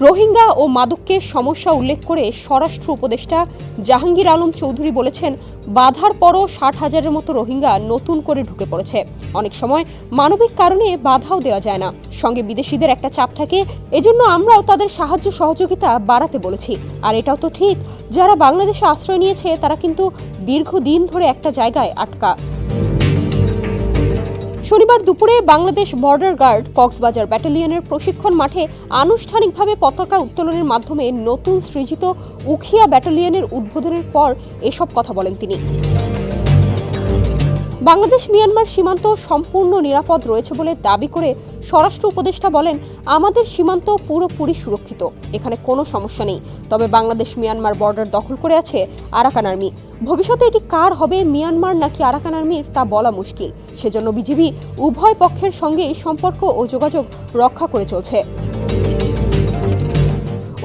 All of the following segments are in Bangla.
রোহিঙ্গা ও মাদকের সমস্যা উল্লেখ করে স্বরাষ্ট্র উপদেষ্টা জাহাঙ্গীর আলম চৌধুরী বলেছেন, বাধার পরও 60,000-এর মতো রোহিঙ্গা নতুন করে ঢুকে পড়েছে। অনেক সময় মানবিক কারণে বাধাও দেওয়া যায় না, সঙ্গে বিদেশিদের একটা চাপ থাকে। এজন্য আমরাও তাদের সাহায্য সহযোগিতা বাড়াতে বলেছি। আর এটাও তো ঠিক, যারা বাংলাদেশে আশ্রয় নিয়েছে তারা কিন্তু দীর্ঘদিন ধরে একটা জায়গায় আটকা। শনিবার দুপুরে বাংলাদেশ বর্ডার গার্ড কক্সবাজার ব্যাটালিয়নের প্রশিক্ষণ মাঠে আনুষ্ঠানিকভাবে পতাকা উত্তোলনের মাধ্যমে নতুন সৃজিত উখিয়া ব্যাটালিয়নের উদ্বোধনের পর এসব কথা বলেন তিনি। বাংলাদেশ মিয়ানমার সীমান্ত সম্পূর্ণ নিরাপদ রয়েছে বলে দাবি করে স্বরাষ্ট্র উপদেষ্টা বলেন, আমাদের সীমান্ত পুরোপুরি সুরক্ষিত, এখানে কোনো সমস্যা নেই। তবে বাংলাদেশ মিয়ানমার বর্ডার দখল করে আছে আরাকান আর্মি। ভবিষ্যতে এটি কার হবে, মিয়ানমার নাকি আরাকান আর্মির, তা বলা মুশকিল। সেজন্য বিজিবি উভয় পক্ষের সঙ্গেই সম্পর্ক ও যোগাযোগ রক্ষা করে চলছে।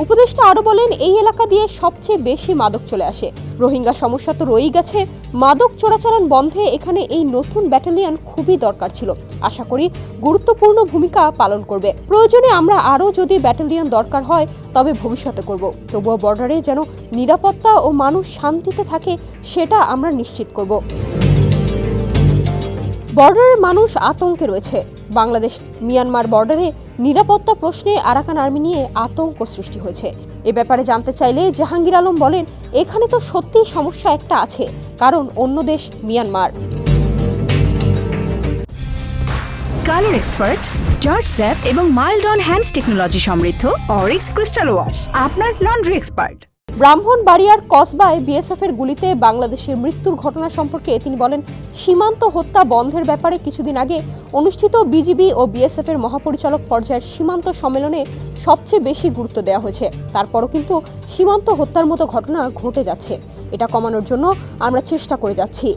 উপদেষ্টা আরও বলেন, এই এলাকা দিয়ে সবচেয়ে বেশি মাদক চলে আসে। রোহিঙ্গা সমস্যা তো রয়েই গেছে, মাদক চোরাচালান বন্ধে এখানে এই নতুন ব্যাটালিয়ন খুবই দরকার ছিল। আশা করি গুরুত্বপূর্ণ ভূমিকা পালন করবে। প্রয়োজনে আমরা আরও যদি ব্যাটালিয়ন দরকার হয় তবে ভবিষ্যতে করব। তবুও বর্ডারে যেন নিরাপত্তা ও মানুষ শান্তিতে থাকে সেটা আমরা নিশ্চিত করব। বর্ডারের মানুষ আতঙ্কে রয়েছে। বাংলাদেশ মিয়ানমার বর্ডারে নিরাপত্তা প্রশ্নে আরাকান আর্মি নিয়ে আতঙ্ক সৃষ্টি হয়েছে। এ ব্যাপারে জানতে চাইলে জাহাঙ্গীর আলম বলেন, এখানে তো সত্যিই সমস্যা একটা আছে, কারণ অন্য দেশ Myanmar. Colour expert, George sap এবং মাইল্ড অন হ্যান্ডস টেকনোলজি সমৃদ্ধ অরিক্স ক্রিস্টাল ওয়াশ আপনার লন্ড্রি এক্সপার্ট। ব্রাহ্মণবাড়িয়ার কসবায় বিএসএফের গুলিতে বাংলাদেশের মৃত্যুর ঘটনা সম্পর্কে তিনি বলেন, সীমান্ত হত্যা বন্ধের ব্যাপারে কিছুদিন আগে অনুষ্ঠিত বিজিবি ও বিএসএফের মহাপরিচালক পর্যায়ের সীমান্ত সম্মেলনে সবচেয়ে বেশি গুরুত্ব দেওয়া হয়েছে। তারপরও কিন্তু সীমান্ত হত্যার মতো ঘটনা ঘটে যাচ্ছে। এটা কমানোর জন্য আমরা চেষ্টা করে যাচ্ছি।